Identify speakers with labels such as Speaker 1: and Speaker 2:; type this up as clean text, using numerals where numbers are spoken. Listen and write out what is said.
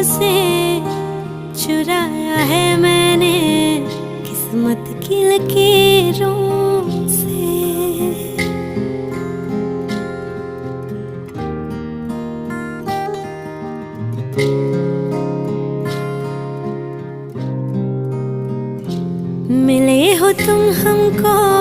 Speaker 1: से चुराया है मैंने किस्मत की लकीरों से। मिले हो तुम हमको